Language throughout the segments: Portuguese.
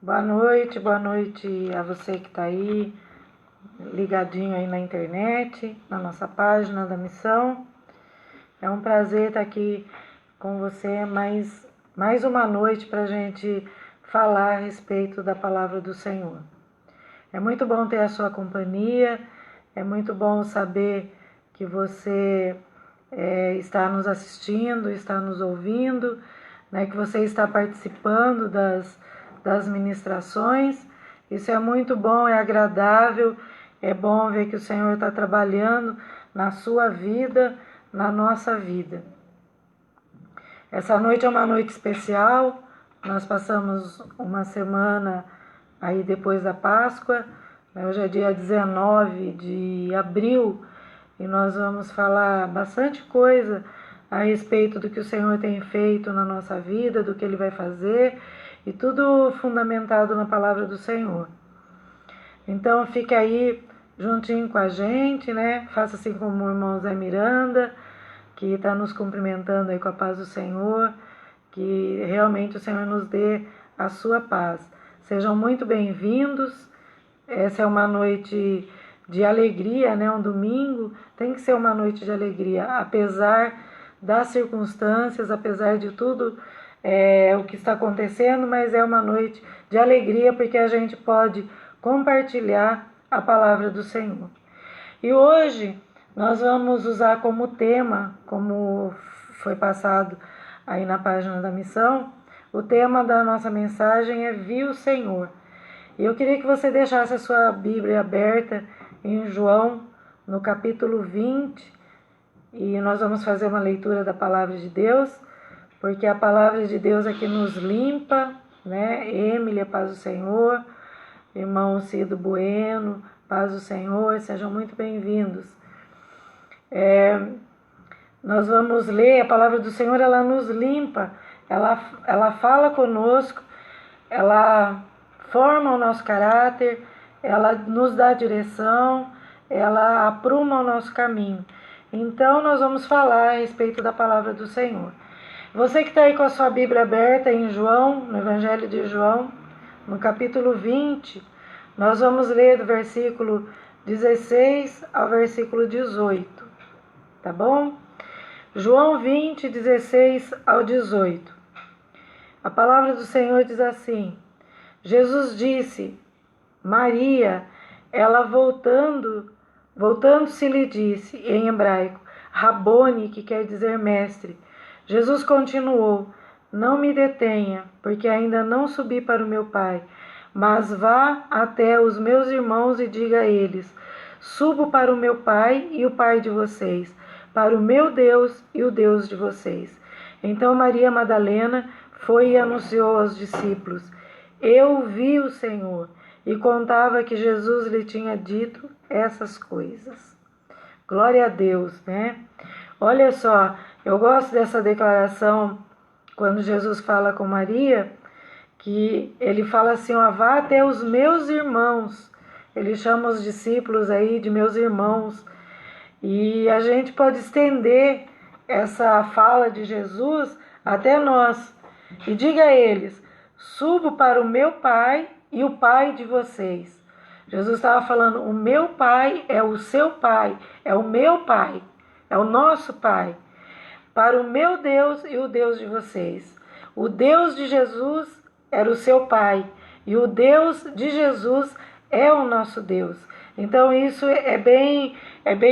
Boa noite a você que está aí, ligadinho aí na internet, na nossa página da missão. É um prazer estar aqui com você mais uma noite para a gente falar a respeito da palavra do Senhor. É muito bom ter a sua companhia, é muito bom saber que você está nos assistindo, está nos ouvindo, né, que você está participando das ministrações. Isso é muito bom, é agradável, é bom ver que o Senhor está trabalhando na sua vida, na nossa vida. Essa noite é uma noite especial, nós passamos uma semana aí depois da Páscoa, hoje é dia 19 de abril, e nós vamos falar bastante coisa a respeito do que o Senhor tem feito na nossa vida, do que Ele vai fazer, e tudo fundamentado na palavra do Senhor. Então fique aí juntinho com a gente, né? Faça assim como o irmão Zé Miranda, que está nos cumprimentando aí com a paz do Senhor, que realmente o Senhor nos dê a sua paz. Sejam muito bem-vindos. Essa é uma noite de alegria, né? Um domingo tem que ser uma noite de alegria, apesar das circunstâncias, apesar de tudo o que está acontecendo, mas é uma noite de alegria porque a gente pode compartilhar a palavra do Senhor. E hoje nós vamos usar como tema, como foi passado aí na página da missão, o tema da nossa mensagem é Vi o Senhor. E eu queria que você deixasse a sua Bíblia aberta em João, no capítulo 20, e nós vamos fazer uma leitura da palavra de Deus, porque a palavra de Deus é que nos limpa, né? Emília, paz do Senhor, irmão Cido Bueno, paz do Senhor, sejam muito bem-vindos. Nós vamos ler, a palavra do Senhor, ela nos limpa, ela fala conosco, ela forma o nosso caráter, ela nos dá direção, ela apruma o nosso caminho. Então nós vamos falar a respeito da palavra do Senhor. Você que está aí com a sua Bíblia aberta em João, no Evangelho de João, no capítulo 20, nós vamos ler do versículo 16 ao versículo 18, tá bom? João 20, 16 ao 18. A palavra do Senhor diz assim: Jesus disse, Maria, ela voltando-se lhe disse, em hebraico, Rabone, que quer dizer mestre. Jesus continuou, não me detenha, porque ainda não subi para o meu Pai, mas vá até os meus irmãos e diga a eles, subo para o meu Pai e o Pai de vocês, para o meu Deus e o Deus de vocês. Então Maria Madalena foi e anunciou aos discípulos, eu vi o Senhor, e contava que Jesus lhe tinha dito essas coisas. Glória a Deus, né? Olha só, eu gosto dessa declaração quando Jesus fala com Maria, que ele fala assim, ó, vá até os meus irmãos. Ele chama os discípulos aí de meus irmãos. E a gente pode estender essa fala de Jesus até nós. E diga a eles, subo para o meu Pai e o Pai de vocês. Jesus estava falando, o meu Pai é o seu Pai, é o meu Pai, é o nosso Pai, para o meu Deus e o Deus de vocês. O Deus de Jesus era o seu Pai, e o Deus de Jesus é o nosso Deus. Então isso é bem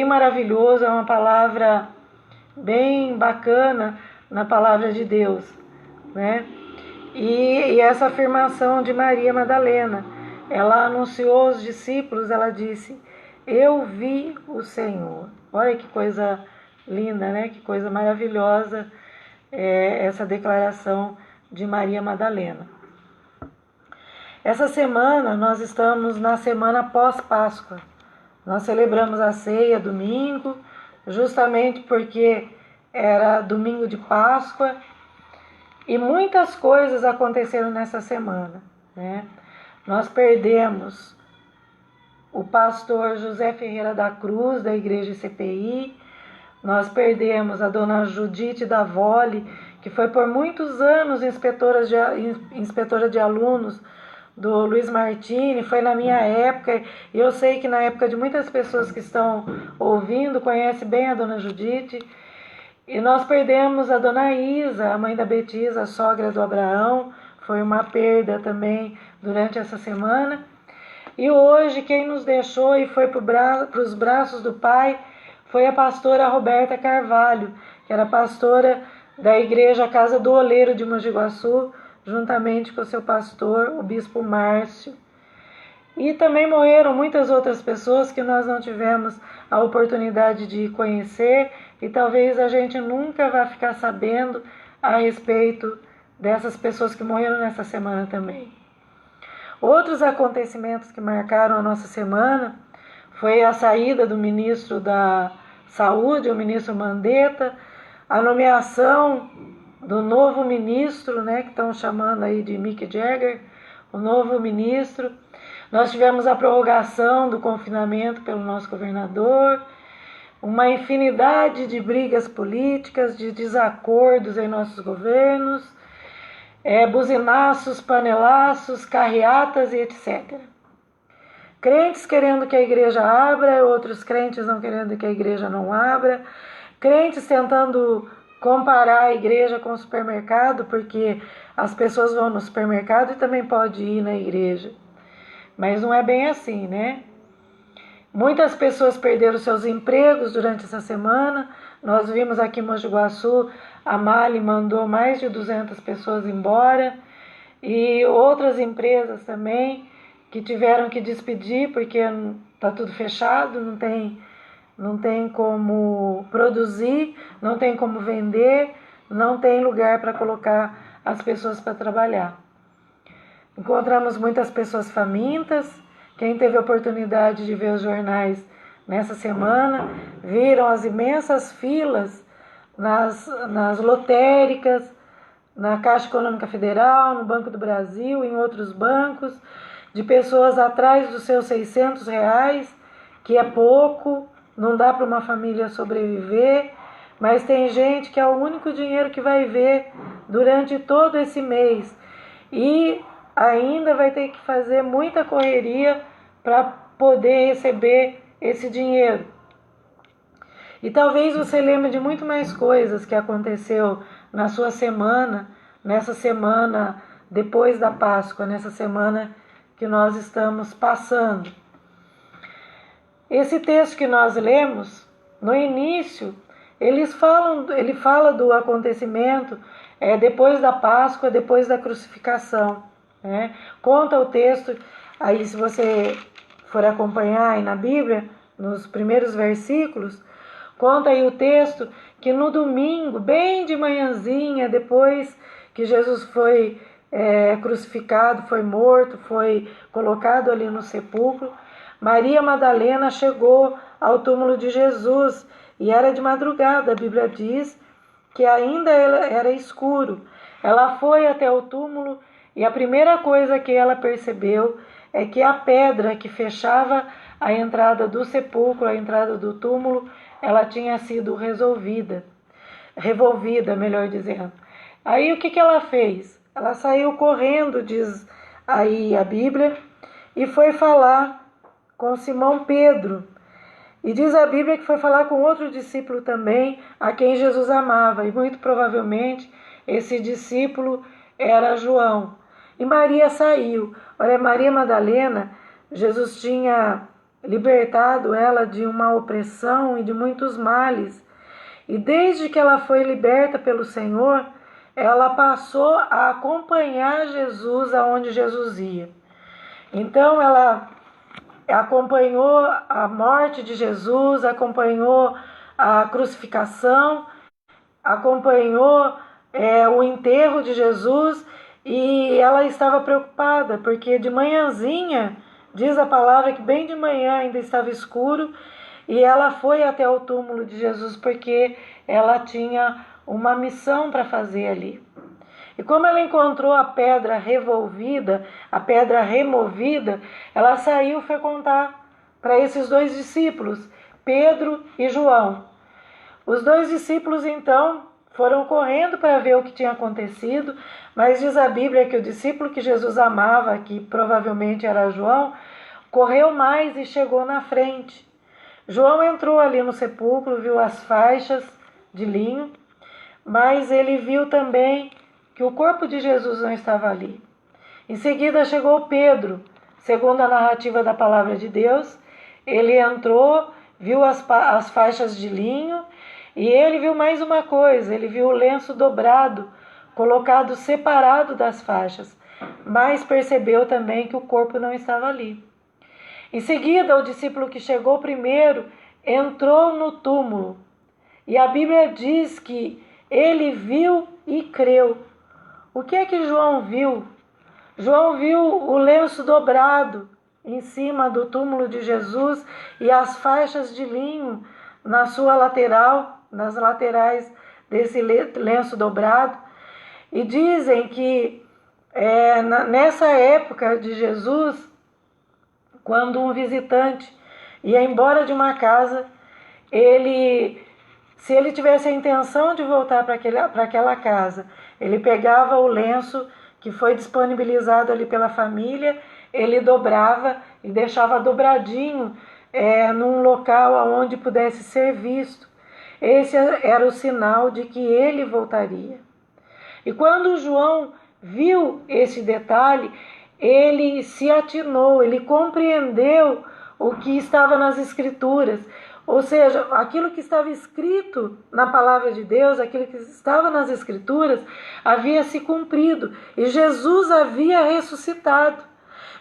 maravilhoso, é uma palavra bem bacana na palavra de Deus, né? E essa afirmação de Maria Madalena, ela anunciou aos discípulos, ela disse, eu vi o Senhor. Olha que coisa linda, né? Que coisa maravilhosa essa declaração de Maria Madalena. Essa semana nós estamos na semana pós-Páscoa. Nós celebramos a ceia domingo, justamente porque era domingo de Páscoa, e muitas coisas aconteceram nessa semana, né? Nós perdemos o pastor José Ferreira da Cruz, da Igreja CPI, nós perdemos a dona Judite Davoli, que foi por muitos anos inspetora de alunos do Luiz Martini, foi na minha época, e eu sei que na época de muitas pessoas que estão ouvindo, conhece bem a dona Judite, e nós perdemos a dona Isa, a mãe da Betisa, a sogra do Abraão, foi uma perda também durante essa semana. E hoje quem nos deixou e foi para os braços do Pai foi a pastora Roberta Carvalho, que era pastora da igreja Casa do Oleiro de Mogi Guaçu, juntamente com seu pastor, o bispo Márcio. E também morreram muitas outras pessoas que nós não tivemos a oportunidade de conhecer e talvez a gente nunca vá ficar sabendo a respeito dessas pessoas que morreram nessa semana também. Outros acontecimentos que marcaram a nossa semana foi a saída do ministro da Saúde, o ministro Mandetta, a nomeação do novo ministro, né, que estão chamando aí de Mick Jagger, o novo ministro. Nós tivemos a prorrogação do confinamento pelo nosso governador, uma infinidade de brigas políticas, de desacordos em nossos governos, buzinaços, panelaços, carreatas e etc. Crentes querendo que a igreja abra, outros crentes não querendo que a igreja não abra, crentes tentando comparar a igreja com o supermercado, porque as pessoas vão no supermercado e também pode ir na igreja. Mas não é bem assim, né? Muitas pessoas perderam seus empregos durante essa semana. Nós vimos aqui em Mogi Guaçu, a Mali mandou mais de 200 pessoas embora. E outras empresas também que tiveram que despedir porque está tudo fechado, não tem como produzir, não tem como vender, não tem lugar para colocar as pessoas para trabalhar. Encontramos muitas pessoas famintas. Quem teve a oportunidade de ver os jornais nessa semana, viram as imensas filas nas lotéricas, na Caixa Econômica Federal, no Banco do Brasil, em outros bancos, de pessoas atrás dos seus R$600, que é pouco, não dá para uma família sobreviver, mas tem gente que é o único dinheiro que vai ver durante todo esse mês. E ainda vai ter que fazer muita correria para poder receber esse dinheiro. E talvez você lembre de muito mais coisas que aconteceu na sua semana, nessa semana depois da Páscoa, nessa semana que nós estamos passando. Esse texto que nós lemos, no início, ele fala do acontecimento depois da Páscoa, depois da crucificação. Né? Conta o texto, aí se você for acompanhar aí na Bíblia, nos primeiros versículos, conta aí o texto que no domingo, bem de manhãzinha, depois que Jesus foi crucificado, foi morto, foi colocado ali no sepulcro, Maria Madalena chegou ao túmulo de Jesus e era de madrugada, a Bíblia diz que ainda era escuro. Ela foi até o túmulo e a primeira coisa que ela percebeu é que a pedra que fechava a entrada do sepulcro, a entrada do túmulo, ela tinha sido revolvida, melhor dizendo. Aí o que ela fez? Ela saiu correndo, diz aí a Bíblia, e foi falar com Simão Pedro. E diz a Bíblia que foi falar com outro discípulo também, a quem Jesus amava. E muito provavelmente esse discípulo era João. E Maria saiu. Olha, Maria Madalena, Jesus tinha libertado ela de uma opressão e de muitos males. E desde que ela foi liberta pelo Senhor, ela passou a acompanhar Jesus aonde Jesus ia. Então ela acompanhou a morte de Jesus, acompanhou a crucificação, acompanhou o enterro de Jesus, e ela estava preocupada, porque de manhãzinha, diz a palavra que bem de manhã ainda estava escuro, e ela foi até o túmulo de Jesus porque ela tinha uma missão para fazer ali. E como ela encontrou a pedra revolvida, a pedra removida, ela saiu e foi contar para esses dois discípulos, Pedro e João. Os dois discípulos então foram correndo para ver o que tinha acontecido, mas diz a Bíblia que o discípulo que Jesus amava, que provavelmente era João, correu mais e chegou na frente. João entrou ali no sepulcro, viu as faixas de linho, mas ele viu também que o corpo de Jesus não estava ali. Em seguida chegou Pedro, segundo a narrativa da palavra de Deus. Ele entrou, viu as faixas de linho e ele viu mais uma coisa, ele viu o lenço dobrado, colocado separado das faixas, mas percebeu também que o corpo não estava ali. Em seguida, o discípulo que chegou primeiro entrou no túmulo e a Bíblia diz que ele viu e creu. O que é que João viu? João viu o lenço dobrado em cima do túmulo de Jesus e as faixas de linho na sua lateral, nas laterais desse lenço dobrado. E dizem que nessa época de Jesus, quando um visitante ia embora de uma casa, se ele tivesse a intenção de voltar para aquela casa, ele pegava o lenço que foi disponibilizado ali pela família, ele dobrava e deixava dobradinho num local onde pudesse ser visto. Esse era o sinal de que ele voltaria. E quando João viu esse detalhe, ele se atinou, ele compreendeu o que estava nas Escrituras. Ou seja, aquilo que estava escrito na palavra de Deus, aquilo que estava nas Escrituras, havia se cumprido e Jesus havia ressuscitado.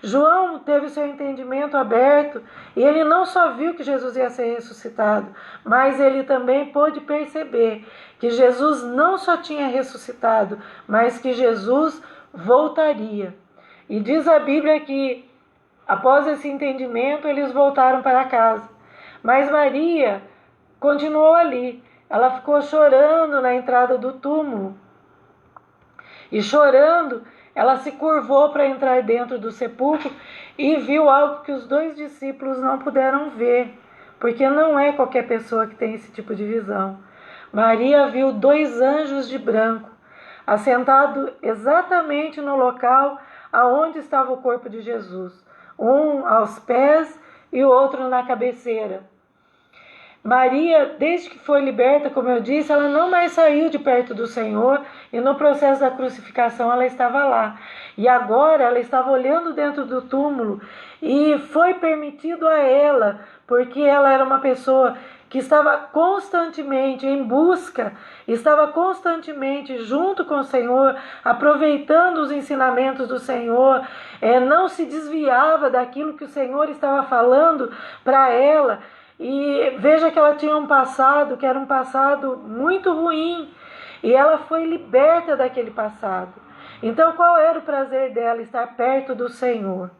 João teve seu entendimento aberto e ele não só viu que Jesus ia ser ressuscitado, mas ele também pôde perceber que Jesus não só tinha ressuscitado, mas que Jesus voltaria. E diz a Bíblia que após esse entendimento eles voltaram para casa. Mas Maria continuou ali. Ela ficou chorando na entrada do túmulo. E chorando, ela se curvou para entrar dentro do sepulcro e viu algo que os 2 discípulos não puderam ver, porque não é qualquer pessoa que tem esse tipo de visão. Maria viu 2 anjos de branco, assentados exatamente no local aonde estava o corpo de Jesus, um aos pés e o outro na cabeceira. Maria, desde que foi liberta, como eu disse, ela não mais saiu de perto do Senhor e no processo da crucificação ela estava lá. E agora ela estava olhando dentro do túmulo e foi permitido a ela, porque ela era uma pessoa que estava constantemente em busca, estava constantemente junto com o Senhor, aproveitando os ensinamentos do Senhor, não se desviava daquilo que o Senhor estava falando para ela. E veja que ela tinha um passado que era um passado muito ruim e ela foi liberta daquele passado. Então qual era o prazer dela? Estar perto do Senhor.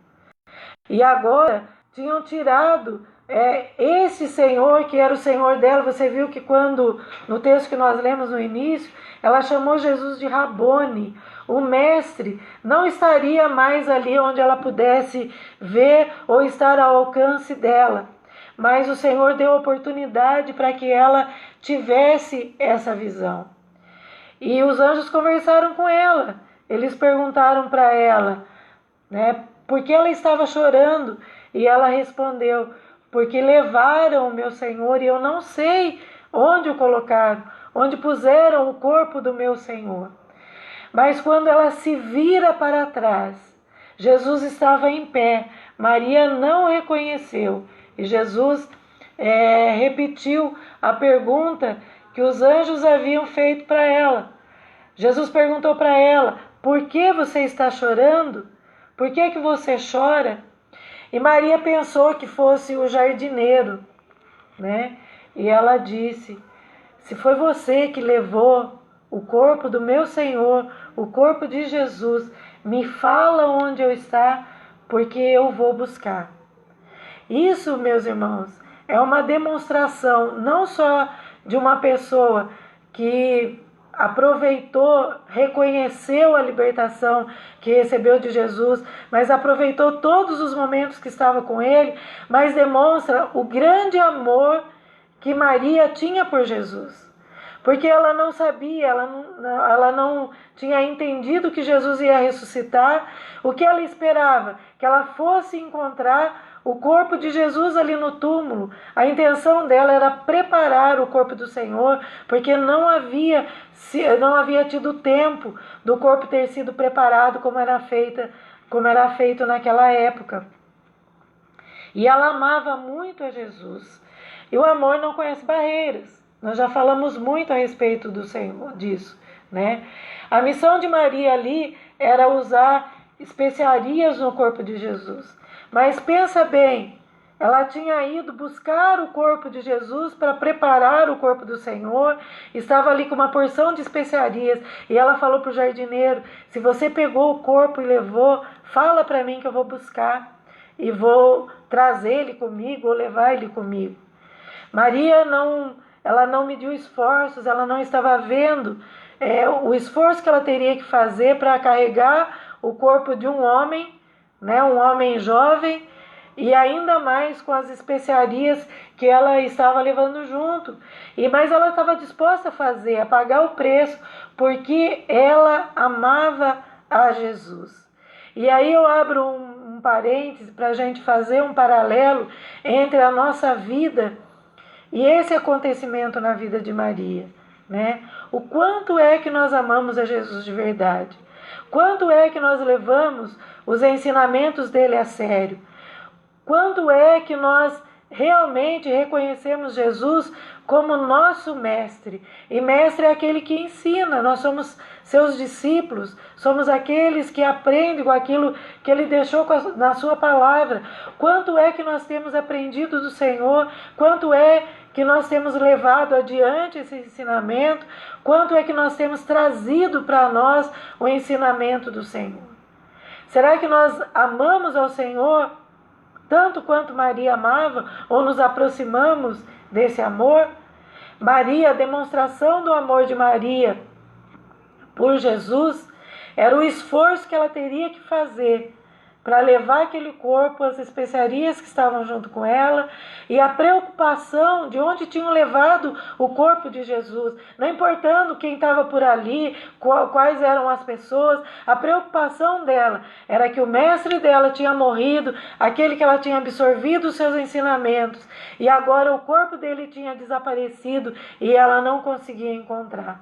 E agora tinham tirado esse Senhor que era o Senhor dela. Você viu que quando, no texto que nós lemos no início, ela chamou Jesus de Rabone, o mestre. Não estaria mais ali onde ela pudesse ver ou estar ao alcance dela. Mas o Senhor deu oportunidade para que ela tivesse essa visão. E os anjos conversaram com ela. Eles perguntaram para ela, por que ela estava chorando? E ela respondeu, porque levaram o meu Senhor e eu não sei onde o colocaram, onde puseram o corpo do meu Senhor. Mas quando ela se vira para trás, Jesus estava em pé. Maria não o reconheceu. E Jesus repetiu a pergunta que os anjos haviam feito para ela. Jesus perguntou para ela, por que você está chorando? Por que você chora? E Maria pensou que fosse o jardineiro, E ela disse, se foi você que levou o corpo do meu Senhor, o corpo de Jesus, me fala onde eu está, porque eu vou buscar. Isso, meus irmãos, é uma demonstração não só de uma pessoa que aproveitou, reconheceu a libertação que recebeu de Jesus, mas aproveitou todos os momentos que estava com ele, mas demonstra o grande amor que Maria tinha por Jesus. porque ela não sabia, ela não tinha entendido que Jesus ia ressuscitar. O que ela esperava? Que ela fosse encontrar o corpo de Jesus ali no túmulo. A intenção dela era preparar o corpo do Senhor, porque não havia tido tempo do corpo ter sido preparado como era feito naquela época. E ela amava muito a Jesus. E o amor não conhece barreiras. Nós já falamos muito a respeito do Senhor, disso, né? A missão de Maria ali era usar especiarias no corpo de Jesus. Mas pensa bem, ela tinha ido buscar o corpo de Jesus para preparar o corpo do Senhor, estava ali com uma porção de especiarias, e ela falou para o jardineiro: se você pegou o corpo e levou, fala para mim que eu vou buscar e vou trazer ele comigo ou levar ele comigo. Maria ela não mediu esforços, ela não estava vendo o esforço que ela teria que fazer para carregar o corpo de um homem, né, um homem jovem, e ainda mais com as especiarias que ela estava levando junto. Mas ela estava disposta a fazer, a pagar o preço, porque ela amava a Jesus. E aí eu abro um parêntese para a gente fazer um paralelo entre a nossa vida e esse acontecimento na vida de Maria, né? O quanto é que nós amamos a Jesus de verdade? Quanto é que nós levamos os ensinamentos dele a sério? Quanto é que nós realmente reconhecemos Jesus como nosso mestre? E mestre é aquele que ensina, nós somos seus discípulos, somos aqueles que aprendem com aquilo que ele deixou na sua palavra. Quanto é que nós temos aprendido do Senhor? Quanto é que nós temos levado adiante esse ensinamento? Quanto é que nós temos trazido para nós o ensinamento do Senhor? Será que nós amamos ao Senhor tanto quanto Maria amava, ou nos aproximamos desse amor? Maria, a demonstração do amor de Maria por Jesus era o esforço que ela teria que fazer para levar aquele corpo, as especiarias que estavam junto com ela, e a preocupação de onde tinham levado o corpo de Jesus, não importando quem estava por ali, quais eram as pessoas. A preocupação dela era que o mestre dela tinha morrido, aquele que ela tinha absorvido os seus ensinamentos, e agora o corpo dele tinha desaparecido e ela não conseguia encontrar.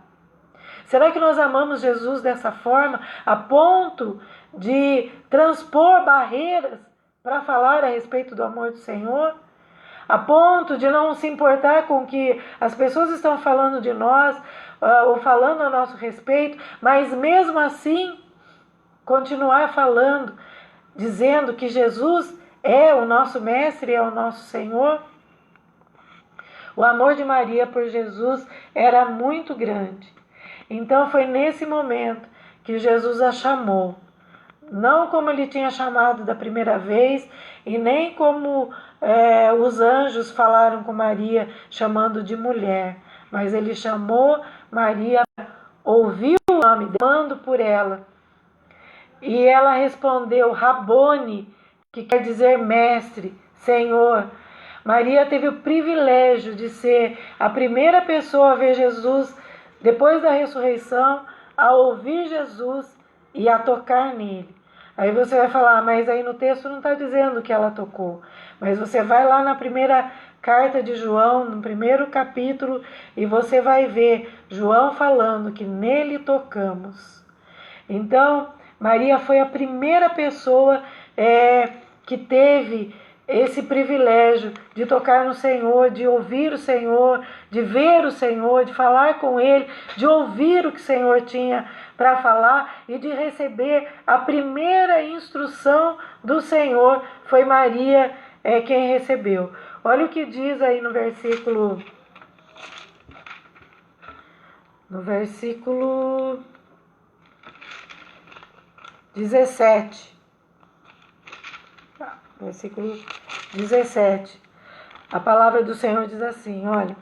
Será que nós amamos Jesus dessa forma, a ponto de transpor barreiras para falar a respeito do amor do Senhor? A ponto de não se importar com o que as pessoas estão falando de nós, ou falando a nosso respeito, mas mesmo assim continuar falando, dizendo que Jesus é o nosso mestre, é o nosso Senhor? O amor de Maria por Jesus era muito grande. Então foi nesse momento que Jesus a chamou. Não como ele tinha chamado da primeira vez, e nem como os anjos falaram com Maria, chamando de mulher. Mas ele chamou Maria, ouviu o nome, chamando por ela. E ela respondeu, Rabone, que quer dizer mestre, Senhor. Maria teve o privilégio de ser a primeira pessoa a ver Jesus depois da ressurreição, a ouvir Jesus e a tocar nele. Aí você vai falar, mas aí no texto não está dizendo que ela tocou. Mas você vai lá na primeira carta de João, no primeiro capítulo, e você vai ver João falando que nele tocamos. Então, Maria foi a primeira pessoa que teve esse privilégio de tocar no Senhor, de ouvir o Senhor, de ver o Senhor, de falar com Ele, de ouvir o que o Senhor tinha para falar e de receber a primeira instrução do Senhor. Foi Maria quem recebeu. Olha o que diz aí no versículo 17. Versículo 17. A palavra do Senhor diz assim, olha.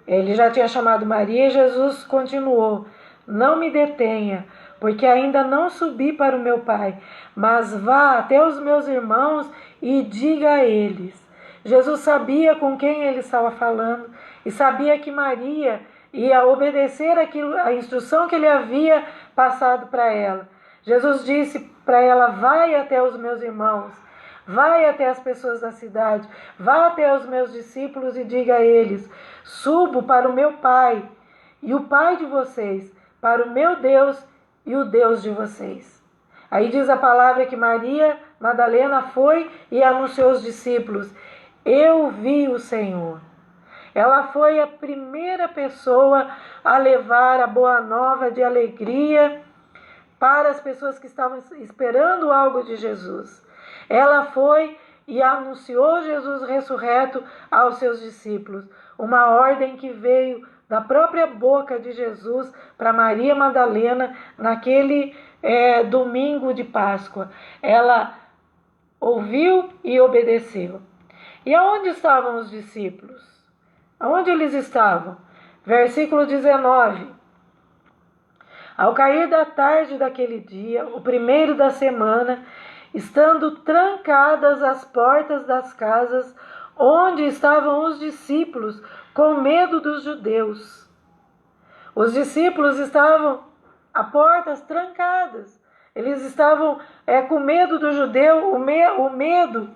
Ele já tinha chamado Maria e Jesus continuou. Não me detenha, porque ainda não subi para o meu Pai, mas vá até os meus irmãos e diga a eles. Jesus sabia com quem ele estava falando e sabia que Maria ia obedecer a instrução que ele havia passado para ela. Jesus disse para ela: vai até os meus irmãos, vai até as pessoas da cidade, vá até os meus discípulos e diga a eles: subo para o meu Pai e o Pai de vocês, para o meu Deus e o Deus de vocês. Aí diz a palavra que Maria Madalena foi e anunciou aos discípulos: eu vi o Senhor. Ela foi a primeira pessoa a levar a boa nova de alegria para as pessoas que estavam esperando algo de Jesus. Ela foi e anunciou Jesus ressurreto aos seus discípulos. Uma ordem que veio da própria boca de Jesus para Maria Madalena naquele domingo de Páscoa. Ela ouviu e obedeceu. E aonde estavam os discípulos? Aonde eles estavam? Versículo 19. Ao cair da tarde daquele dia, o primeiro da semana, estando trancadas as portas das casas onde estavam os discípulos, com medo dos judeus. Os discípulos estavam a portas trancadas. Eles estavam com medo do judeu. O medo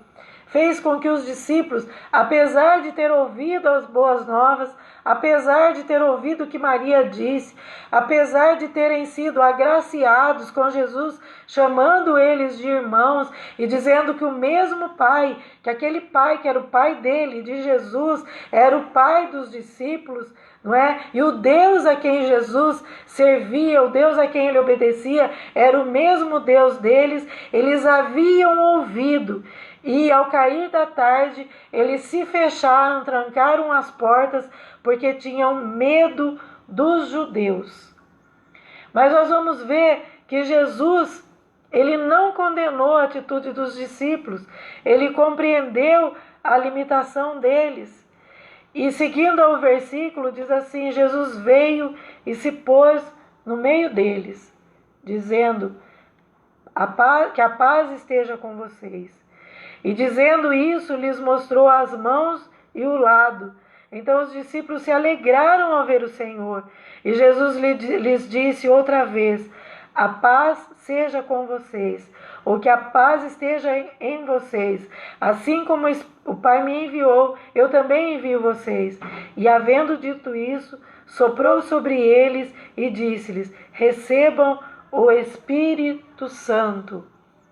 fez com que os discípulos, apesar de ter ouvido as boas novas, apesar de ter ouvido o que Maria disse, apesar de terem sido agraciados com Jesus, chamando eles de irmãos e dizendo que o mesmo Pai, que aquele Pai que era o Pai dele, de Jesus, era o Pai dos discípulos, não é? E o Deus a quem Jesus servia, o Deus a quem ele obedecia, era o mesmo Deus deles. Eles haviam ouvido. E ao cair da tarde, eles se fecharam, trancaram as portas, porque tinham medo dos judeus. Mas nós vamos ver que Jesus, ele não condenou a atitude dos discípulos, ele compreendeu a limitação deles. E seguindo ao versículo, diz assim: Jesus veio e se pôs no meio deles, dizendo: que a paz esteja com vocês. E dizendo isso, lhes mostrou as mãos e o lado. Então os discípulos se alegraram ao ver o Senhor. E Jesus lhes disse outra vez: a paz seja com vocês, ou que a paz esteja em vocês. Assim como o Pai me enviou, eu também envio vocês. E havendo dito isso, soprou sobre eles e disse-lhes: recebam o Espírito Santo.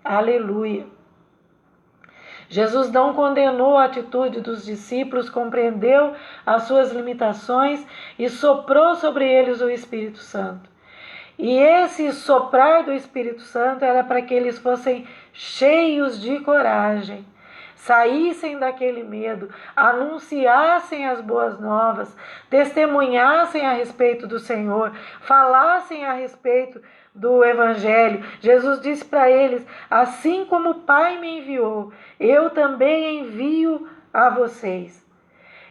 Aleluia. Jesus não condenou a atitude dos discípulos, compreendeu as suas limitações e soprou sobre eles o Espírito Santo. E esse soprar do Espírito Santo era para que eles fossem cheios de coragem, saíssem daquele medo, anunciassem as boas novas, testemunhassem a respeito do Senhor, falassem a respeito do Evangelho. Jesus disse para eles: assim como o Pai me enviou, eu também envio a vocês.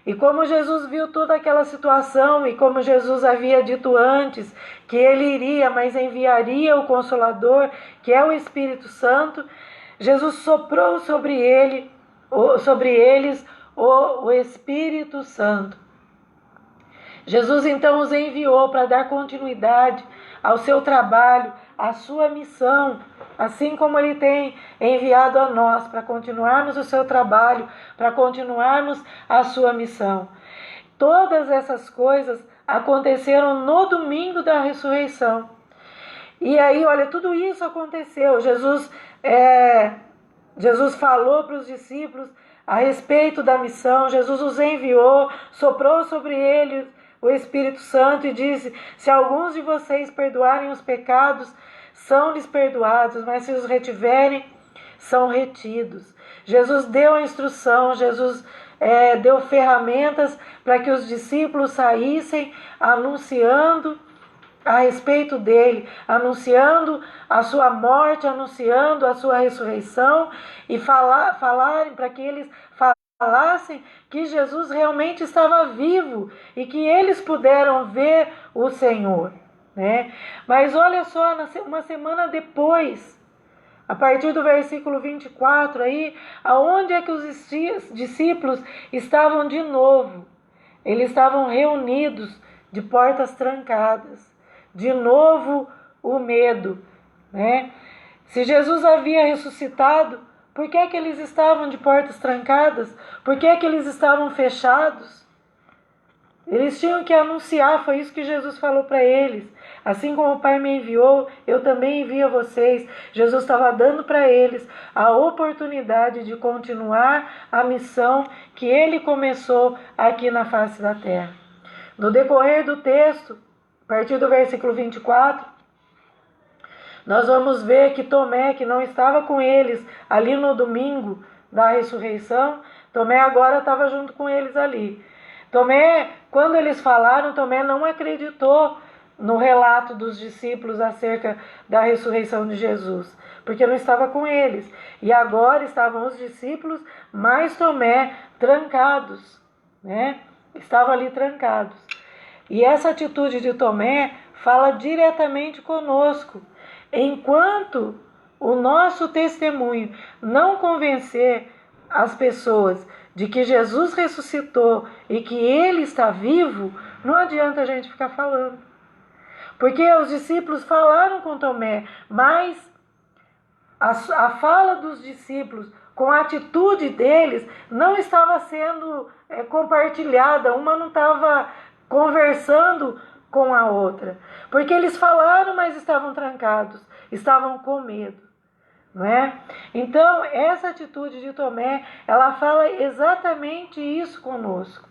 E como Jesus viu toda aquela situação, e como Jesus havia dito antes que ele iria, mas enviaria o Consolador, que é o Espírito Santo, Jesus soprou sobre eles o Espírito Santo. Jesus então os enviou para dar continuidade ao seu trabalho, à sua missão, assim como ele tem enviado a nós para continuarmos o seu trabalho, para continuarmos a sua missão. Todas essas coisas aconteceram no domingo da ressurreição. E aí, olha, tudo isso aconteceu. Jesus falou para os discípulos a respeito da missão, Jesus os enviou, soprou sobre eles o Espírito Santo e disse: se alguns de vocês perdoarem os pecados, são-lhes perdoados, mas se os retiverem, são retidos. Jesus deu a instrução, Jesus deu ferramentas para que os discípulos saíssem anunciando a respeito dele, anunciando a sua morte, anunciando a sua ressurreição, e falarem para que eles falassem que Jesus realmente estava vivo e que eles puderam ver o Senhor, né? Mas olha só, uma semana depois, a partir do versículo 24, aí, aonde é que os discípulos estavam de novo? Eles estavam reunidos de portas trancadas. De novo o medo, né? Se Jesus havia ressuscitado, por que é que eles estavam de portas trancadas? Por que é que eles estavam fechados? Eles tinham que anunciar, foi isso que Jesus falou para eles. Assim como o Pai me enviou, eu também envio a vocês. Jesus estava dando para eles a oportunidade de continuar a missão que ele começou aqui na face da terra. No decorrer do texto, a partir do versículo 24, nós vamos ver que Tomé, que não estava com eles ali no domingo da ressurreição, Tomé agora estava junto com eles ali. Tomé, quando eles falaram, Tomé não acreditou no relato dos discípulos acerca da ressurreição de Jesus, porque não estava com eles. E agora estavam os discípulos, mais Tomé, trancados, né? Estavam ali trancados. E essa atitude de Tomé fala diretamente conosco. Enquanto o nosso testemunho não convencer as pessoas de que Jesus ressuscitou e que Ele está vivo, não adianta a gente ficar falando. Porque os discípulos falaram com Tomé, mas a fala dos discípulos com a atitude deles não estava sendo compartilhada, uma não estava conversando com a outra. Porque eles falaram, mas estavam trancados, estavam com medo. Não é? Então, essa atitude de Tomé, ela fala exatamente isso conosco,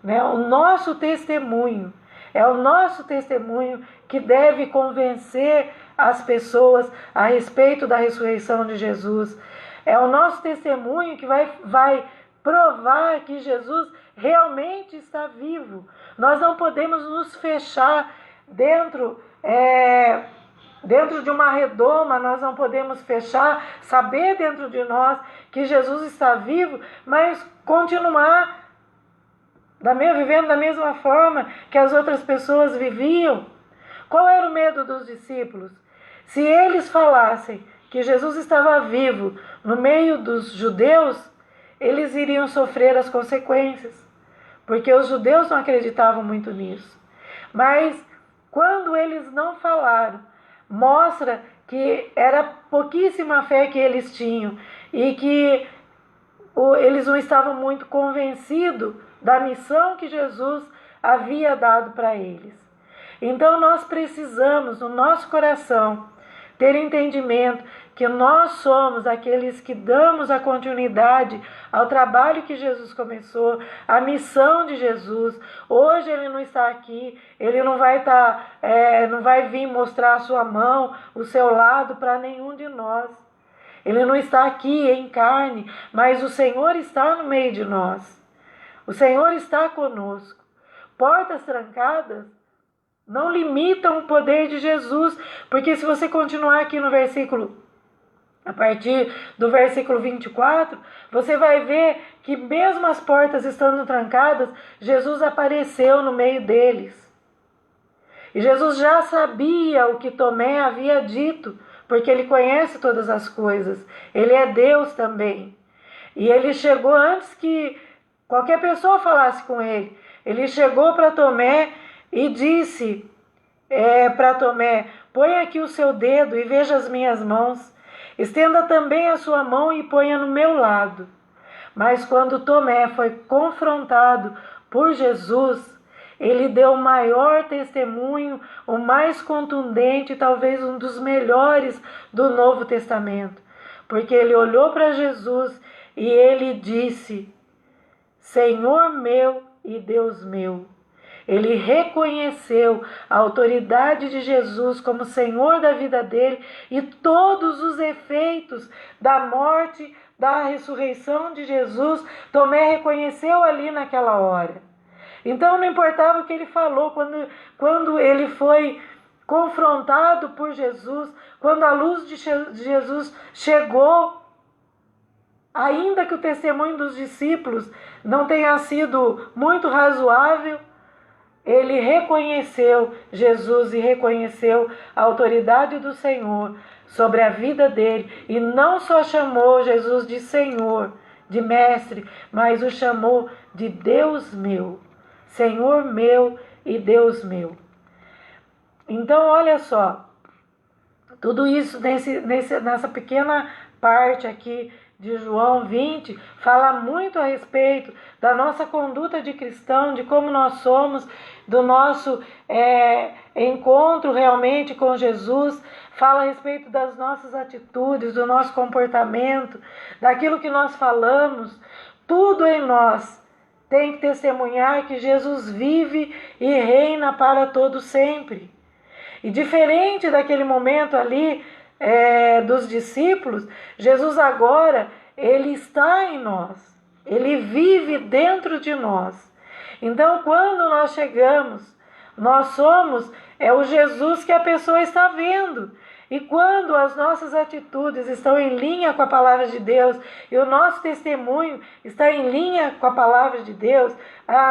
né? O nosso testemunho, é o nosso testemunho que deve convencer as pessoas a respeito da ressurreição de Jesus. É o nosso testemunho que vai provar que Jesus realmente está vivo. Nós não podemos nos fechar dentro de uma redoma, nós não podemos fechar, saber dentro de nós que Jesus está vivo, mas continuar vivendo da mesma forma que as outras pessoas viviam. Qual era o medo dos discípulos? Se eles falassem que Jesus estava vivo no meio dos judeus, eles iriam sofrer as consequências, porque os judeus não acreditavam muito nisso. Mas quando eles não falaram, mostra que era pouquíssima fé que eles tinham e que eles não estavam muito convencidos da missão que Jesus havia dado para eles. Então nós precisamos, no nosso coração, ter entendimento que nós somos aqueles que damos a continuidade ao trabalho que Jesus começou, a missão de Jesus. Hoje ele não está aqui, ele não vai vir mostrar a sua mão, o seu lado para nenhum de nós. Ele não está aqui em carne, mas o Senhor está no meio de nós. O Senhor está conosco. Portas trancadas não limitam o poder de Jesus, porque se você continuar aqui no versículo, a partir do versículo 24, você vai ver que mesmo as portas estando trancadas, Jesus apareceu no meio deles. E Jesus já sabia o que Tomé havia dito, porque ele conhece todas as coisas. Ele é Deus também. E ele chegou antes que qualquer pessoa falasse com ele. Ele chegou para Tomé e disse para Tomé: põe aqui o seu dedo e veja as minhas mãos. Estenda também a sua mão e ponha no meu lado. Mas quando Tomé foi confrontado por Jesus, ele deu o maior testemunho, o mais contundente, talvez um dos melhores do Novo Testamento. Porque ele olhou para Jesus e ele disse: Senhor meu e Deus meu. Ele reconheceu a autoridade de Jesus como Senhor da vida dele e todos os efeitos da morte, da ressurreição de Jesus, Tomé reconheceu ali naquela hora. Então não importava o que ele falou, quando ele foi confrontado por Jesus, quando a luz de Jesus chegou, ainda que o testemunho dos discípulos não tenha sido muito razoável, ele reconheceu Jesus e reconheceu a autoridade do Senhor sobre a vida dele. E não só chamou Jesus de Senhor, de Mestre, mas o chamou de Deus meu. Senhor meu e Deus meu. Então, olha só, tudo isso nessa pequena parte aqui de João 20 fala muito a respeito da nossa conduta de cristão, de como nós somos, do nosso encontro realmente com Jesus, fala a respeito das nossas atitudes, do nosso comportamento, daquilo que nós falamos, tudo em nós tem que testemunhar que Jesus vive e reina para todo sempre. E diferente daquele momento ali dos discípulos, Jesus agora, ele está em nós, ele vive dentro de nós. Então, quando nós chegamos, nós somos o Jesus que a pessoa está vendo. E quando as nossas atitudes estão em linha com a palavra de Deus e o nosso testemunho está em linha com a palavra de Deus,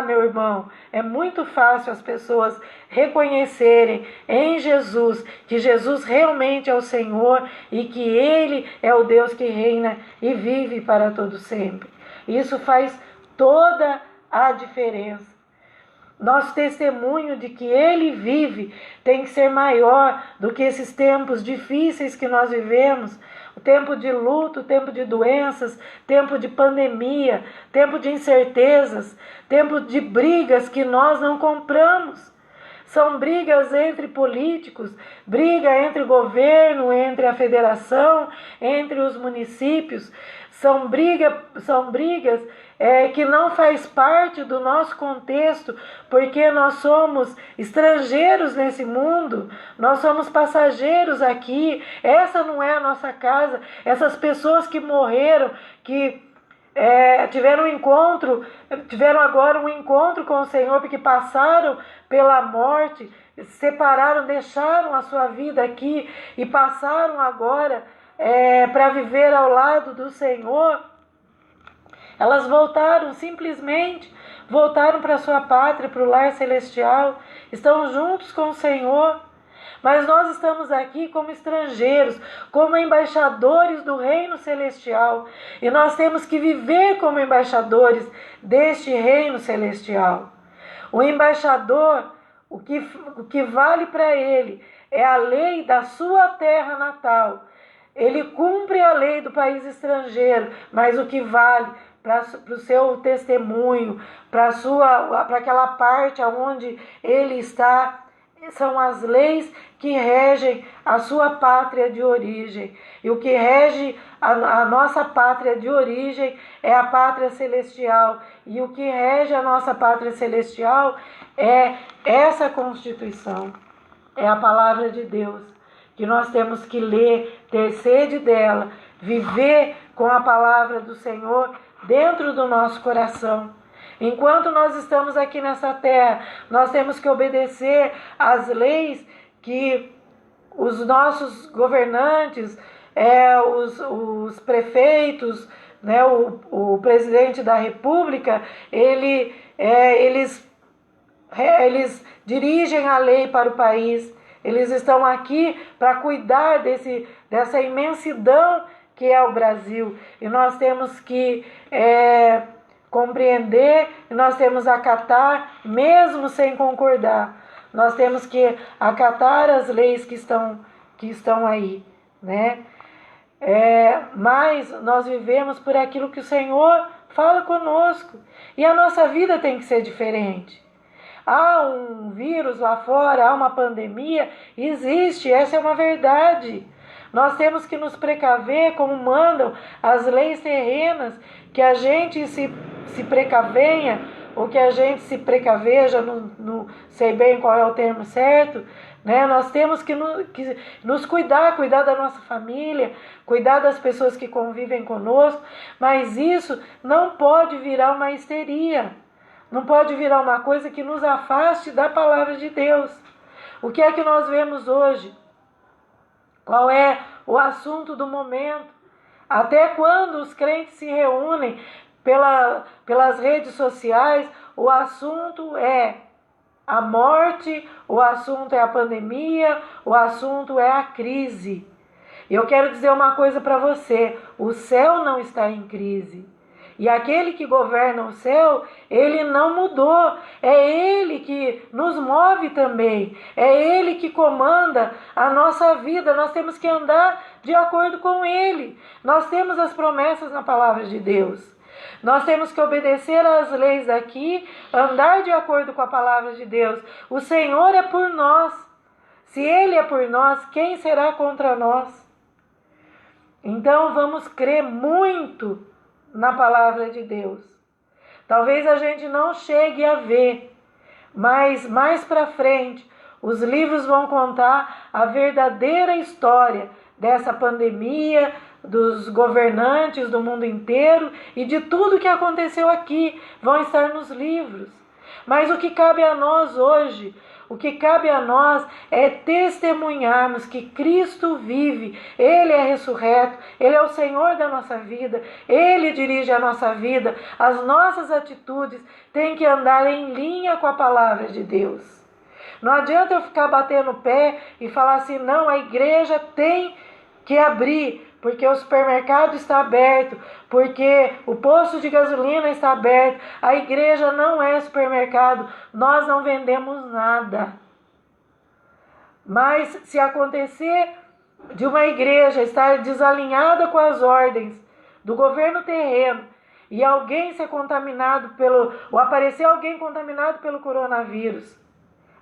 meu irmão, é muito fácil as pessoas reconhecerem em Jesus que Jesus realmente é o Senhor e que Ele é o Deus que reina e vive para todo sempre. Isso faz toda a diferença. Nosso testemunho de que Ele vive tem que ser maior do que esses tempos difíceis que nós vivemos. O tempo de luto, o tempo de doenças, tempo de pandemia, tempo de incertezas, tempo de brigas que nós não compramos. São brigas entre políticos, briga entre o governo, entre a federação, entre os municípios. São brigas que não faz parte do nosso contexto, porque nós somos estrangeiros nesse mundo, nós somos passageiros aqui, essa não é a nossa casa. Essas pessoas que morreram, que tiveram agora um encontro com o Senhor, porque passaram pela morte, separaram, deixaram a sua vida aqui e passaram agora para viver ao lado do Senhor. Elas simplesmente voltaram para a sua pátria, para o lar celestial, estão juntos com o Senhor. Mas nós estamos aqui como estrangeiros, como embaixadores do reino celestial. E nós temos que viver como embaixadores deste reino celestial. O embaixador, o que vale para ele é a lei da sua terra natal. Ele cumpre a lei do país estrangeiro, mas o que vale para o seu testemunho, para aquela parte onde ele está, são as leis que regem a sua pátria de origem. E o que rege a nossa pátria de origem é a pátria celestial. E o que rege a nossa pátria celestial é essa Constituição, é a palavra de Deus, que nós temos que ler, ter sede dela, viver com a palavra do Senhor dentro do nosso coração. Enquanto nós estamos aqui nessa terra, nós temos que obedecer às leis que os nossos governantes, os prefeitos, né, o presidente da República, eles dirigem a lei para o país. Eles estão aqui para cuidar dessa imensidão que é o Brasil. E nós temos que compreender, e nós temos que acatar, mesmo sem concordar. Nós temos que acatar as leis que estão aí, né? Mas nós vivemos por aquilo que o Senhor fala conosco. E a nossa vida tem que ser diferente. Há um vírus lá fora, há uma pandemia, existe, essa é uma verdade. Nós temos que nos precaver como mandam as leis terrenas, que a gente se precavenha, ou que a gente se precaveja, não sei bem qual é o termo certo, né? Nós temos que nos cuidar da nossa família, cuidar das pessoas que convivem conosco, mas isso não pode virar uma histeria, não pode virar uma coisa que nos afaste da palavra de Deus. O que é que nós vemos hoje? Qual é o assunto do momento? Até quando os crentes se reúnem pelas redes sociais, o assunto é a morte, o assunto é a pandemia, o assunto é a crise. E eu quero dizer uma coisa para você: o céu não está em crise. E aquele que governa o céu, ele não mudou. É ele que nos move também. É ele que comanda a nossa vida. Nós temos que andar de acordo com ele. Nós temos as promessas na palavra de Deus. Nós temos que obedecer às leis daqui, andar de acordo com a palavra de Deus. O Senhor é por nós. Se ele é por nós, quem será contra nós? Então vamos crer muito na palavra de Deus. Talvez a gente não chegue a ver, mas mais para frente os livros vão contar a verdadeira história dessa pandemia, dos governantes do mundo inteiro e de tudo que aconteceu aqui, vão estar nos livros. Mas o que cabe a nós hoje, o que cabe a nós é testemunharmos que Cristo vive, Ele é ressurreto, Ele é o Senhor da nossa vida, Ele dirige a nossa vida, as nossas atitudes têm que andar em linha com a palavra de Deus. Não adianta eu ficar batendo o pé e falar assim, não, a igreja tem que abrir, porque o supermercado está aberto, porque o posto de gasolina está aberto. A igreja não é supermercado, nós não vendemos nada. Mas se acontecer de uma igreja estar desalinhada com as ordens do governo terreno e alguém ser contaminado ou aparecer alguém contaminado pelo coronavírus,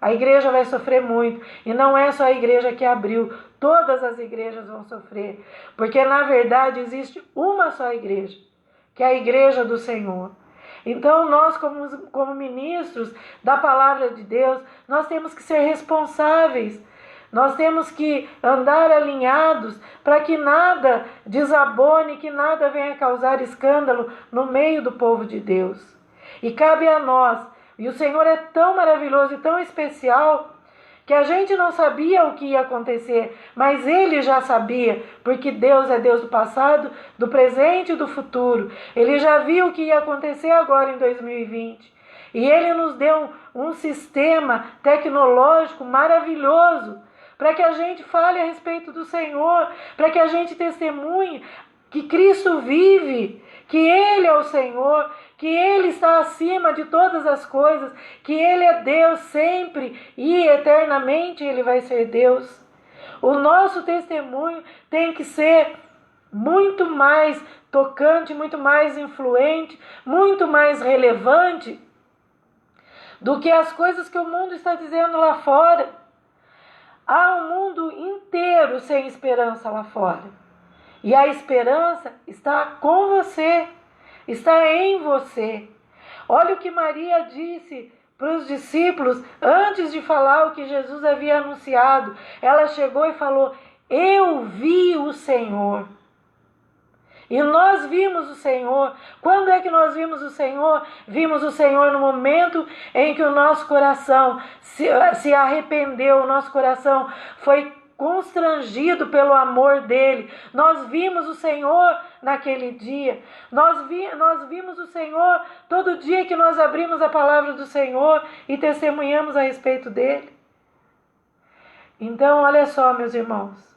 a igreja vai sofrer muito. E não é só a igreja que abriu. Todas as igrejas vão sofrer. Porque, na verdade, existe uma só igreja, que é a igreja do Senhor. Então, nós, como ministros da palavra de Deus, nós temos que ser responsáveis. Nós temos que andar alinhados para que nada desabone, que nada venha causar escândalo no meio do povo de Deus. E cabe a nós. E o Senhor é tão maravilhoso e tão especial que a gente não sabia o que ia acontecer, mas Ele já sabia, porque Deus é Deus do passado, do presente e do futuro. Ele já viu o que ia acontecer agora em 2020. E Ele nos deu um sistema tecnológico maravilhoso para que a gente fale a respeito do Senhor, para que a gente testemunhe que Cristo vive, que Ele é o Senhor, que Ele está acima de todas as coisas, que Ele é Deus sempre e eternamente Ele vai ser Deus. O nosso testemunho tem que ser muito mais tocante, muito mais influente, muito mais relevante do que as coisas que o mundo está dizendo lá fora. Há um mundo inteiro sem esperança lá fora. E a esperança está com você, está em você. Olha o que Maria disse para os discípulos antes de falar o que Jesus havia anunciado. Ela chegou e falou, eu vi o Senhor. E nós vimos o Senhor. Quando é que nós vimos o Senhor? Vimos o Senhor no momento em que o nosso coração se arrependeu, o nosso coração foi constrangido pelo amor dele. Nós vimos o Senhor naquele dia. Nós vimos o Senhor todo dia que nós abrimos a palavra do Senhor e testemunhamos a respeito dele. Então, olha só, meus irmãos.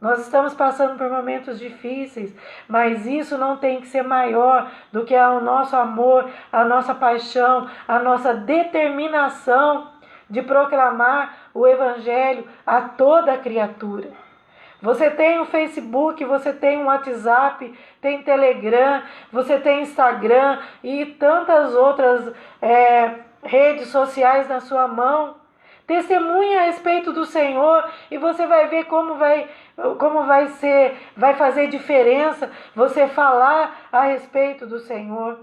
Nós estamos passando por momentos difíceis, mas isso não tem que ser maior do que o nosso amor, a nossa paixão, a nossa determinação de proclamar o Evangelho a toda a criatura. Você tem o Facebook, você tem o WhatsApp, tem Telegram, você tem Instagram e tantas outras redes sociais na sua mão. Testemunhe a respeito do Senhor e você vai ver como vai fazer diferença você falar a respeito do Senhor.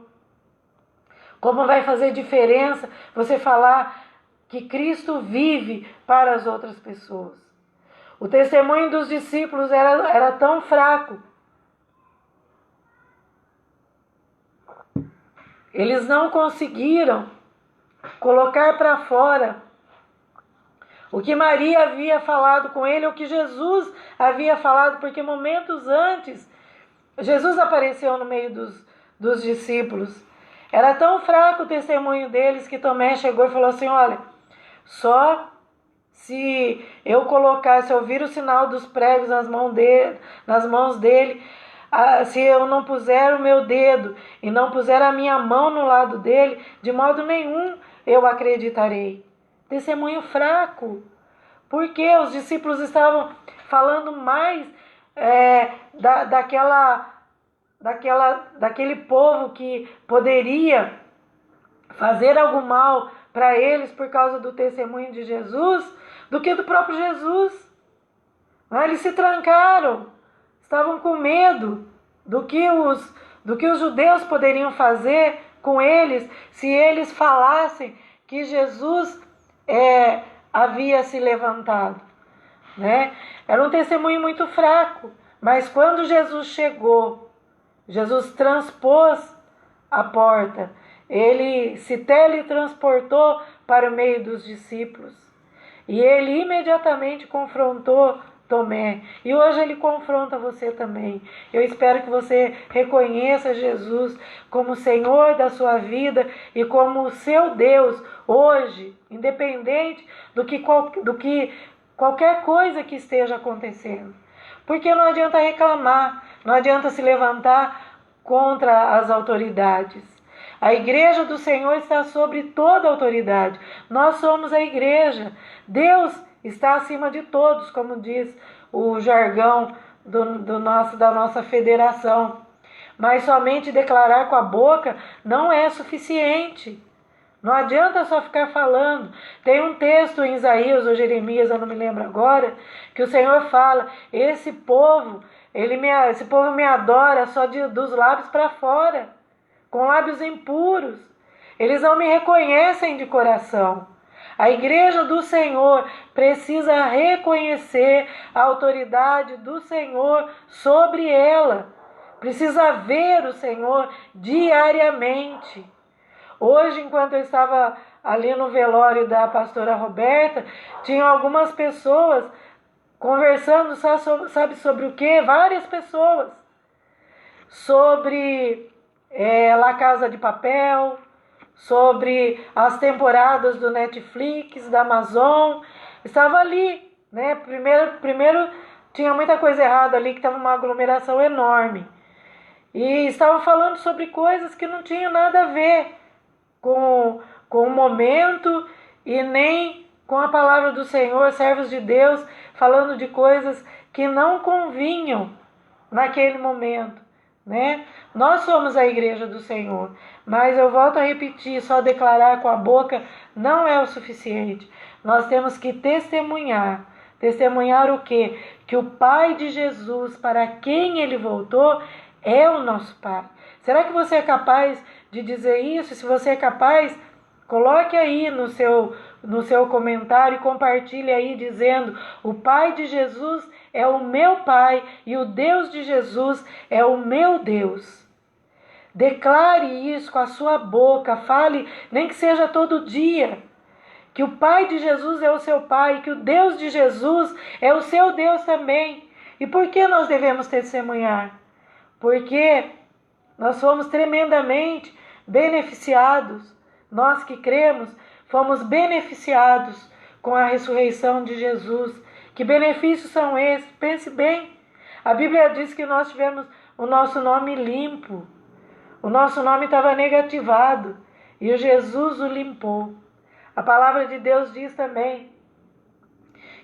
Como vai fazer diferença você falar que Cristo vive para as outras pessoas. O testemunho dos discípulos era tão fraco. Eles não conseguiram colocar para fora o que Maria havia falado com ele, o que Jesus havia falado, porque momentos antes, Jesus apareceu no meio dos discípulos. Era tão fraco o testemunho deles que Tomé chegou e falou assim, olha, só se eu vir o sinal dos pregos nas mãos dele, se eu não puser o meu dedo e não puser a minha mão no lado dele, de modo nenhum eu acreditarei. Testemunho fraco. Porque os discípulos estavam falando mais daquele povo que poderia fazer algo mal para eles por causa do testemunho de Jesus, do que do próprio Jesus. Eles se trancaram, estavam com medo do que os judeus poderiam fazer com eles se eles falassem que Jesus havia se levantado, né? Era um testemunho muito fraco, mas quando Jesus chegou, Jesus transpôs a porta, ele se teletransportou para o meio dos discípulos e ele imediatamente confrontou Tomé. E hoje ele confronta você também. Eu espero que você reconheça Jesus como Senhor da sua vida e como o seu Deus hoje, independente do que qualquer coisa que esteja acontecendo. Porque não adianta reclamar, não adianta se levantar contra as autoridades. A igreja do Senhor está sobre toda autoridade. Nós somos a igreja. Deus está acima de todos, como diz o jargão da nossa federação. Mas somente declarar com a boca não é suficiente. Não adianta só ficar falando. Tem um texto em Isaías ou Jeremias, eu não me lembro agora, que o Senhor fala: esse povo me adora só dos lábios para fora, com lábios impuros. Eles não me reconhecem de coração. A igreja do Senhor precisa reconhecer a autoridade do Senhor sobre ela. Precisa ver o Senhor diariamente. Hoje, enquanto eu estava ali no velório da pastora Roberta, tinham algumas pessoas conversando, sabe sobre o quê? Várias pessoas. Sobre La Casa de Papel, sobre as temporadas do Netflix, da Amazon. Estava ali, né? Primeiro tinha muita coisa errada ali, que estava uma aglomeração enorme. E estavam falando sobre coisas que não tinham nada a ver com o momento e nem com a palavra do Senhor, servos de Deus, falando de coisas que não convinham naquele momento, né? Nós somos a igreja do Senhor, mas eu volto a repetir, só declarar com a boca não é o suficiente. Nós temos que testemunhar. Testemunhar o quê? Que o Pai de Jesus, para quem ele voltou, é o nosso Pai. Será que você é capaz de dizer isso? Se você é capaz, coloque aí no seu comentário e compartilhe aí dizendo: o Pai de Jesus é o meu Pai e o Deus de Jesus é o meu Deus. Declare isso com a sua boca, fale, nem que seja todo dia, que o Pai de Jesus é o seu Pai, que o Deus de Jesus é o seu Deus também. E por que nós devemos testemunhar? Porque nós fomos tremendamente beneficiados. Nós que cremos, fomos beneficiados com a ressurreição de Jesus. Que benefícios são esses? Pense bem. A Bíblia diz que nós tivemos o nosso nome limpo. O nosso nome estava negativado e o Jesus o limpou. A palavra de Deus diz também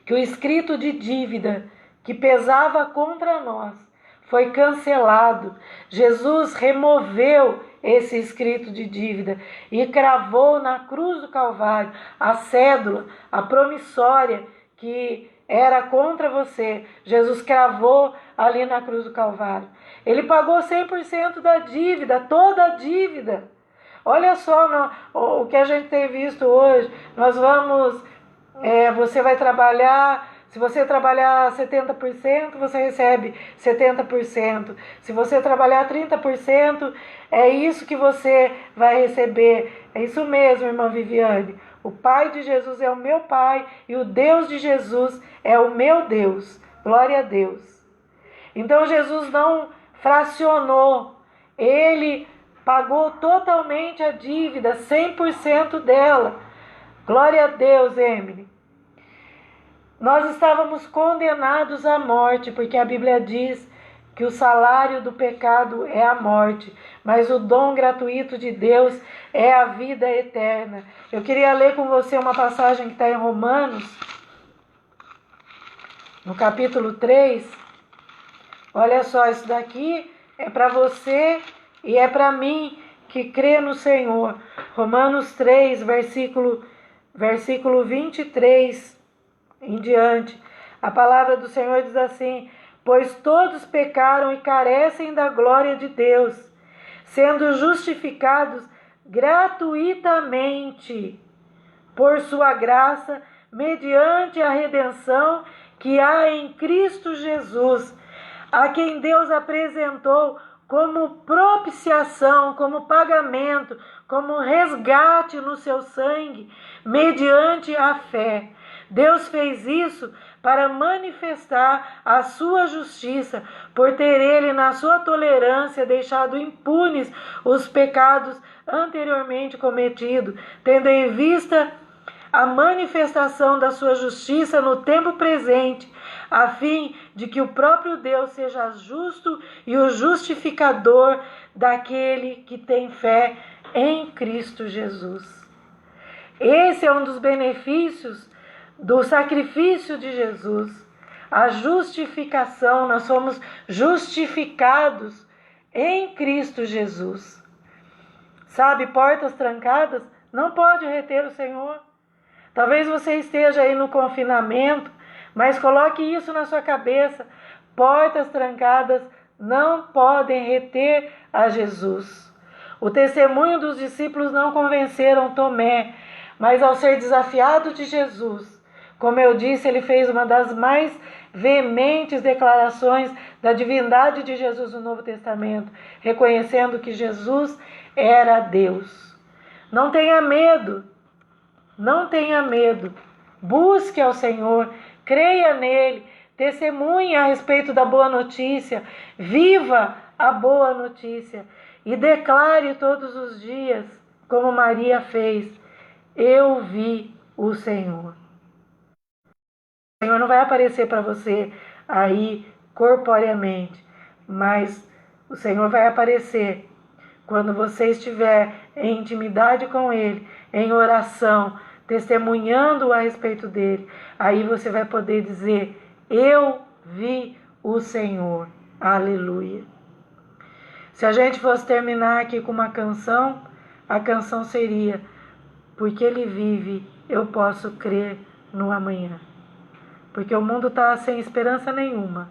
que o escrito de dívida que pesava contra nós foi cancelado. Jesus removeu esse escrito de dívida e cravou na cruz do Calvário a cédula, a promissória que era contra você. Jesus cravou ali na cruz do Calvário. Ele pagou 100% da dívida, toda a dívida. Olha só o que a gente tem visto hoje. Nós vamos, você vai trabalhar, se você trabalhar 70%, você recebe 70%. Se você trabalhar 30%, é isso que você vai receber. É isso mesmo, irmã Viviane. O Pai de Jesus é o meu Pai e o Deus de Jesus é o meu Deus. Glória a Deus. Então Jesus não fracionou. Ele pagou totalmente a dívida, 100% dela. Glória a Deus, Emily. Nós estávamos condenados à morte, porque a Bíblia diz que o salário do pecado é a morte, mas o dom gratuito de Deus é a vida eterna. Eu queria ler com você uma passagem que está em Romanos, no capítulo 3. Olha só, isso daqui é para você e é para mim que crê no Senhor. Romanos 3, versículo 23 em diante. A palavra do Senhor diz assim: pois todos pecaram e carecem da glória de Deus, sendo justificados gratuitamente por sua graça, mediante a redenção que há em Cristo Jesus, a quem Deus apresentou como propiciação, como pagamento, como resgate no seu sangue, mediante a fé. Deus fez isso para manifestar a sua justiça, por ter ele, na sua tolerância, deixado impunes os pecados anteriormente cometidos, tendo em vista a manifestação da sua justiça no tempo presente, a fim de que o próprio Deus seja justo e o justificador daquele que tem fé em Cristo Jesus. Esse é um dos benefícios do sacrifício de Jesus, a justificação. Nós somos justificados em Cristo Jesus. Sabe, portas trancadas não pode reter o Senhor. Talvez você esteja aí no confinamento, mas coloque isso na sua cabeça: portas trancadas não podem reter a Jesus. O testemunho dos discípulos não convenceram Tomé, mas ao ser desafiado de Jesus, como eu disse, ele fez uma das mais veementes declarações da divindade de Jesus no Novo Testamento, reconhecendo que Jesus era Deus. Não tenha medo, não tenha medo. Busque ao Senhor, creia nele, testemunhe a respeito da boa notícia, viva a boa notícia e declare todos os dias, como Maria fez: eu vi o Senhor. O Senhor não vai aparecer para você aí corporeamente, mas o Senhor vai aparecer quando você estiver em intimidade com Ele, em oração, testemunhando a respeito dele. Aí você vai poder dizer: eu vi o Senhor. Aleluia. Se a gente fosse terminar aqui com uma canção, a canção seria: porque Ele vive, eu posso crer no amanhã. Porque o mundo está sem esperança nenhuma,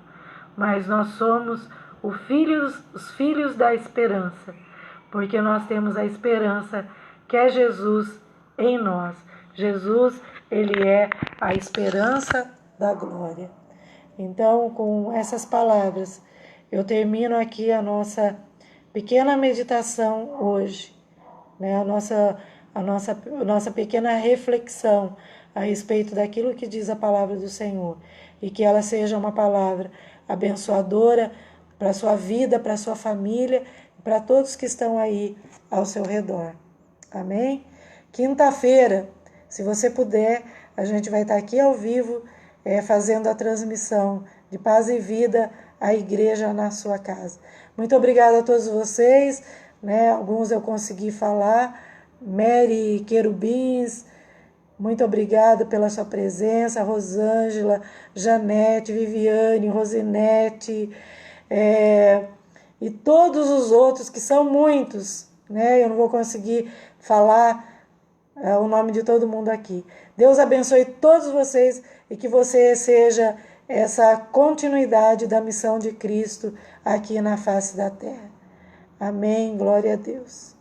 mas nós somos os filhos da esperança, porque nós temos a esperança que é Jesus em nós. Jesus, ele é a esperança da glória. Então, com essas palavras, eu termino aqui a nossa pequena meditação hoje, né? A nossa pequena reflexão a respeito daquilo que diz a palavra do Senhor, e que ela seja uma palavra abençoadora para a sua vida, para a sua família, para todos que estão aí ao seu redor. Amém? Quinta-feira, se você puder, a gente vai estar aqui ao vivo, fazendo a transmissão de Paz e Vida, a igreja na sua casa. Muito obrigada a todos vocês, né? Alguns eu consegui falar. Mary Querubins, muito obrigada pela sua presença. Rosângela, Janete, Viviane, Rosinete, e todos os outros, que são muitos, né? Eu não vou conseguir falar o nome de todo mundo aqui. Deus abençoe todos vocês e que você seja essa continuidade da missão de Cristo aqui na face da terra. Amém. Glória a Deus.